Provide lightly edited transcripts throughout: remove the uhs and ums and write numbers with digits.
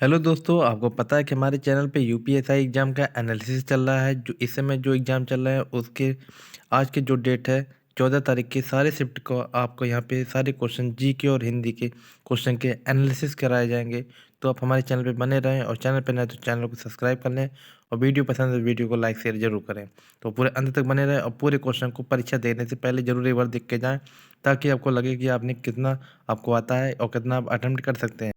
Hello दोस्तों, आपको पता है कि हमारे चैनल पे यूपीएसआई एग्ज़ाम का एनालिसिस चल रहा है। जो इस समय जो एग्ज़ाम चल रहा है उसके आज के जो डेट है 14 तारीख की, सारे शिफ्ट को आपको यहाँ पे सारे क्वेश्चन जीके और हिंदी के क्वेश्चन के एनालिसिस कराए जाएंगे। तो आप हमारे चैनल पे बने रहें और चैनल पे नए तो चैनल को सब्सक्राइब कर लें और वीडियो पसंद है तो वीडियो को लाइक शेयर जरूर करें। तो पूरे अंत तक बने रहें और पूरे क्वेश्चन को परीक्षा देने से पहले जरूर एक बार देख के जाएँ, ताकि आपको लगे कि आपने कितना आपको आता है और कितना आप अटेम्प्ट कर सकते हैं।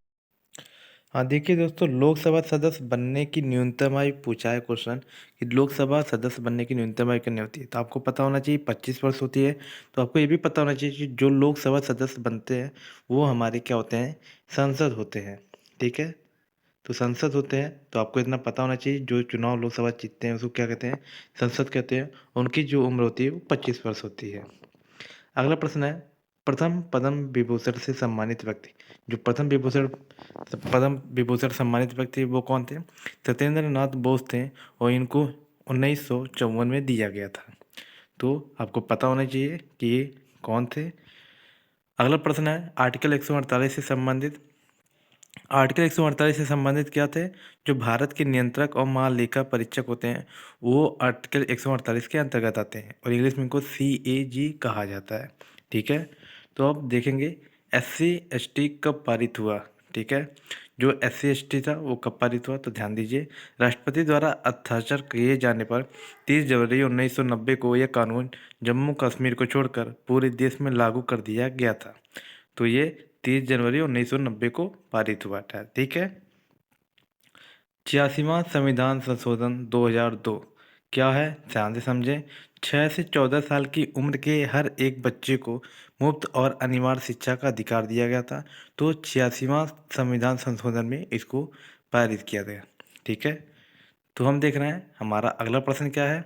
हाँ, देखिए दोस्तों, लोकसभा सदस्य बनने की न्यूनतम आयु पूछा है क्वेश्चन कि लोकसभा सदस्य बनने की न्यूनतम आयु कितनी होती है। तो आपको पता होना चाहिए 25 वर्ष होती है। तो आपको ये भी पता होना चाहिए कि जो लोकसभा सदस्य बनते हैं वो हमारे क्या होते हैं, सांसद होते हैं। ठीक है, तो संसद होते हैं। तो आपको इतना पता होना चाहिए, जो चुनाव लोकसभा जीतते हैं उसको क्या कहते हैं, संसद कहते हैं। उनकी जो उम्र होती है वो 25 वर्ष होती है। अगला प्रश्न है, प्रथम पद्म विभूषण से सम्मानित व्यक्ति। जो पद्म विभूषण सम्मानित व्यक्ति वो कौन थे? सत्येंद्र नाथ बोस थे और इनको 1954 में दिया गया था। तो आपको पता होना चाहिए कि ये कौन थे। अगला प्रश्न है, आर्टिकल 148 से संबंधित। आर्टिकल 148 से संबंधित क्या थे? जो भारत के नियंत्रक और महालेखा परीक्षक होते हैं वो आर्टिकल 148 के अंतर्गत आते हैं और इंग्लिश में इनको CAG कहा जाता है। ठीक है, तो अब देखेंगे SC ST कब पारित हुआ। ठीक है, जो SC ST था वो कब पारित हुआ, तो ध्यान दीजिए। राष्ट्रपति द्वारा हस्ताक्षर किए जाने पर 30 जनवरी 1990 को यह कानून जम्मू कश्मीर को छोड़कर पूरे देश में लागू कर दिया गया था। तो ये 30 जनवरी 1990 को पारित हुआ था। ठीक है, 86वां संविधान संशोधन 2002 क्या है, ध्यान से समझें। 6 से 14 साल की उम्र के हर एक बच्चे को मुफ्त और अनिवार्य शिक्षा का अधिकार दिया गया था। तो 86वां संविधान संशोधन में इसको पारित किया गया। ठीक है, तो हम देख रहे हैं हमारा अगला प्रश्न क्या है।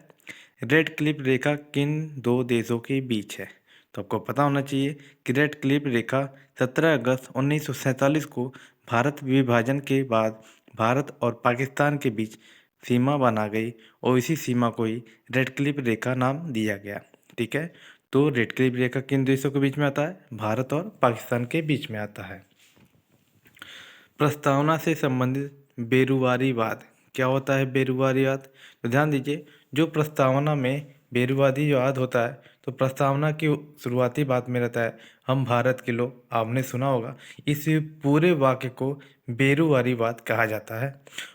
रेड क्लिफ रेखा किन दो देशों के बीच है? तो आपको पता होना चाहिए कि रेड क्लिफ रेखा 17 अगस्त 1947 को भारत विभाजन के बाद भारत और पाकिस्तान के बीच सीमा बना गई और इसी सीमा को ही रेड क्लिफ रेखा नाम दिया गया। ठीक है, तो रेड क्लिफ रेखा किन देशों के बीच में आता है? भारत और पाकिस्तान के बीच में आता है। प्रस्तावना से संबंधित बेरुवारीवाद क्या होता है? बेरुवारीवाद, तो ध्यान दीजिए, जो प्रस्तावना में बेरुवादीवाद होता है तो प्रस्तावना की शुरुआती बात में रहता है हम भारत के लोग, आपने सुना होगा। इस पूरे वाक्य को बेरुवारीवाद कहा जाता है।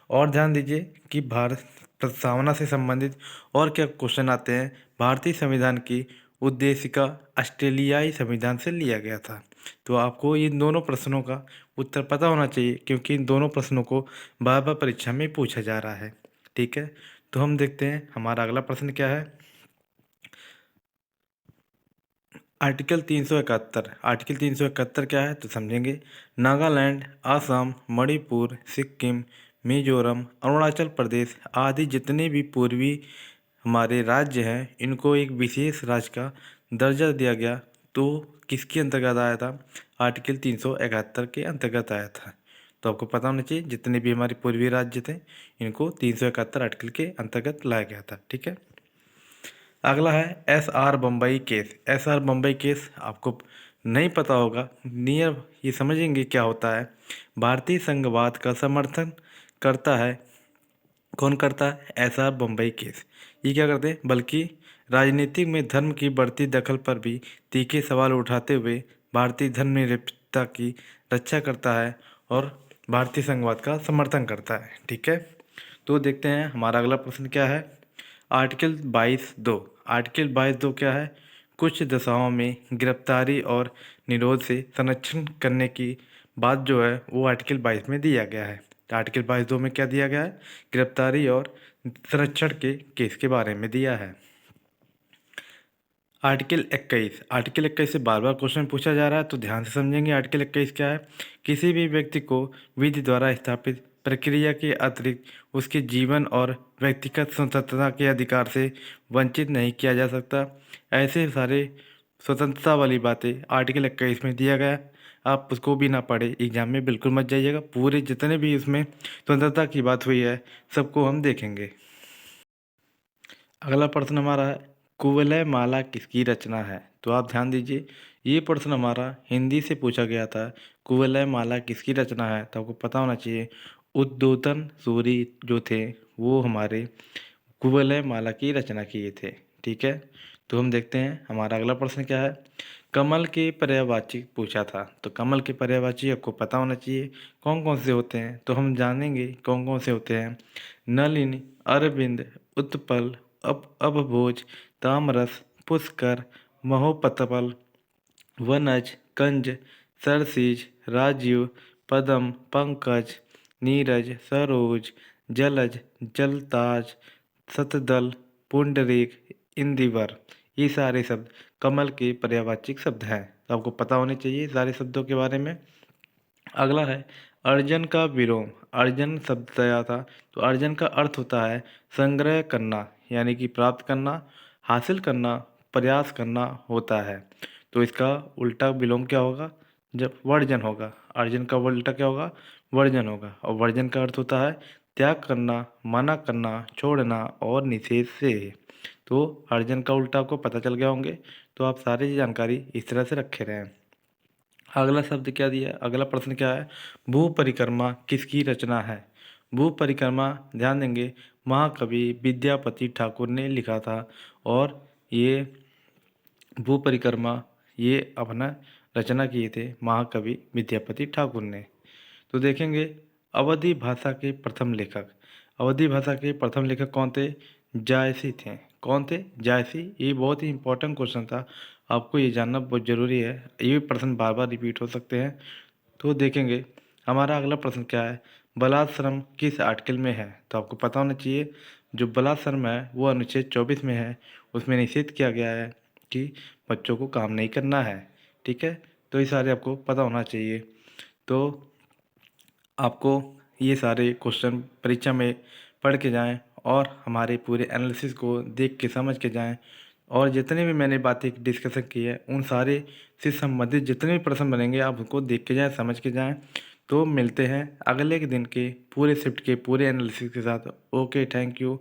और ध्यान दीजिए कि भारत प्रस्तावना से संबंधित और क्या क्वेश्चन आते हैं। भारतीय संविधान की उद्देशिका ऑस्ट्रेलियाई संविधान से लिया गया था। तो आपको इन दोनों प्रश्नों का उत्तर पता होना चाहिए, क्योंकि इन दोनों प्रश्नों को बार बार परीक्षा में पूछा जा रहा है। ठीक है, तो हम देखते हैं हमारा अगला प्रश्न क्या है। आर्टिकल 371। आर्टिकल 371 क्या है, तो समझेंगे। नागालैंड, असम, मणिपुर, सिक्किम, मिजोरम, अरुणाचल प्रदेश आदि जितने भी पूर्वी हमारे राज्य हैं इनको एक विशेष राज्य का दर्जा दिया गया। तो किसके अंतर्गत आया था? आर्टिकल 371 के अंतर्गत आया था। तो आपको पता होना चाहिए जितने भी हमारे पूर्वी राज्य थे इनको 371 आर्टिकल के अंतर्गत लाया गया था। ठीक है, अगला है SR Bombay case. SR Bombay case आपको नहीं पता होगा, नियर ये समझेंगे क्या होता है। भारतीय संघवाद का समर्थन करता है। कौन करता है? SR Bombay case. ये क्या करते हैं, बल्कि राजनीतिक में धर्म की बढ़ती दखल पर भी तीखे सवाल उठाते हुए भारतीय धर्मनिरपेक्षता की रक्षा करता है और भारतीय संघवाद का समर्थन करता है। ठीक है, तो देखते हैं हमारा अगला प्रश्न क्या है। आर्टिकल 22(2). आर्टिकल 22(2) क्या है? कुछ दशाओं में गिरफ्तारी और निरोध से संरक्षण करने की बात जो है वो आर्टिकल 22 में दिया गया है। तो आर्टिकल 22(2) में क्या दिया गया है? गिरफ्तारी और संरक्षण के केस के बारे में दिया है। आर्टिकल 21। आर्टिकल 21 से बार बार क्वेश्चन पूछा जा रहा है, तो ध्यान से समझेंगे। आर्टिकल 21 क्या है? किसी भी व्यक्ति को विधि द्वारा स्थापित प्रक्रिया के अतिरिक्त उसके जीवन और व्यक्तिगत स्वतंत्रता के अधिकार से वंचित नहीं किया जा सकता। ऐसे सारे स्वतंत्रता वाली बातें आर्टिकल 21 में दिया गया है। आप उसको भी ना पढ़े, एग्जाम में बिल्कुल मत जाइएगा। पूरे जितने भी उसमें स्वतंत्रता की बात हुई है सबको हम देखेंगे। अगला प्रश्न हमारा है, कुवलय माला किसकी रचना है? तो आप ध्यान दीजिए, ये प्रश्न हमारा हिंदी से पूछा गया था। कुवलय माला किसकी रचना है? तो आपको पता होना चाहिए उद्योतन सूरी जो थे वो हमारे कुवलय माला की रचना किए थे। ठीक है, तो हम देखते हैं हमारा अगला प्रश्न क्या है। कमल के पर्यायवाची पूछा था, तो कमल के पर्यायवाची आपको पता होना चाहिए कौन कौन से होते हैं, तो हम जानेंगे कौन कौन से होते हैं। नलिनी, अरविंद, उत्पल, अबभोज, तामरस, पुष्कर, महोपतपल, वनज, कंज, सरसीज, राजीव, पदम, पंकज, नीरज, सरोज, जलज, जलताज, शतदल, पुंडरीक, इंदिवर, ये सारे शब्द कमल के पर्यायवाची शब्द हैं। तो आपको पता होने चाहिए सारे शब्दों के बारे में। अगला है अर्जन का विलोम। अर्जन शब्द आया था, तो अर्जन का अर्थ होता है संग्रह करना, यानी कि प्राप्त करना, हासिल करना, प्रयास करना होता है। तो इसका उल्टा विलोम क्या होगा, जब वर्जन होगा। अर्जन का उल्टा क्या होगा, वर्जन होगा। और वर्जन का अर्थ होता है त्याग करना, मना करना, छोड़ना और निषेध से। तो अर्जन का उल्टा आपको पता चल गया होंगे, तो आप सारी जानकारी इस तरह से रखे रहें। अगला शब्द क्या दिया है, अगला प्रश्न क्या है, भू परिक्रमा किसकी रचना है। भू परिक्रमा ध्यान देंगे महाकवि विद्यापति ठाकुर ने लिखा था, और ये भू परिक्रमा ये अपना रचना किए थे महाकवि विद्यापति ठाकुर ने। तो देखेंगे अवधी भाषा के प्रथम लेखक। अवधी भाषा के प्रथम लेखक कौन थे, जायसी थे। कौन थे, जायसी। ये बहुत ही इंपॉर्टेंट क्वेश्चन था, आपको ये जानना बहुत ज़रूरी है, ये प्रश्न बार बार रिपीट हो सकते हैं। तो देखेंगे हमारा अगला प्रश्न क्या है, बलात्श्रम किस आर्टिकल में है। तो आपको पता होना चाहिए जो बलात्श्रम है वो अनुच्छेद 24 में है। उसमें निषेध किया गया है कि बच्चों को काम नहीं करना है। ठीक है, तो ये सारे आपको पता होना चाहिए। तो आपको ये सारे क्वेश्चन परीक्षा में पढ़ के जाएं और हमारे पूरे एनालिसिस को देख के समझ के जाएं, और जितने भी मैंने बातें डिस्कशन की है उन सारे से संबंधित जितने भी प्रश्न बनेंगे आप उनको देख के जाएं, समझ के जाएं। तो मिलते हैं अगले के दिन के पूरे शिफ्ट के पूरे एनालिसिस के साथ। Okay, thank you.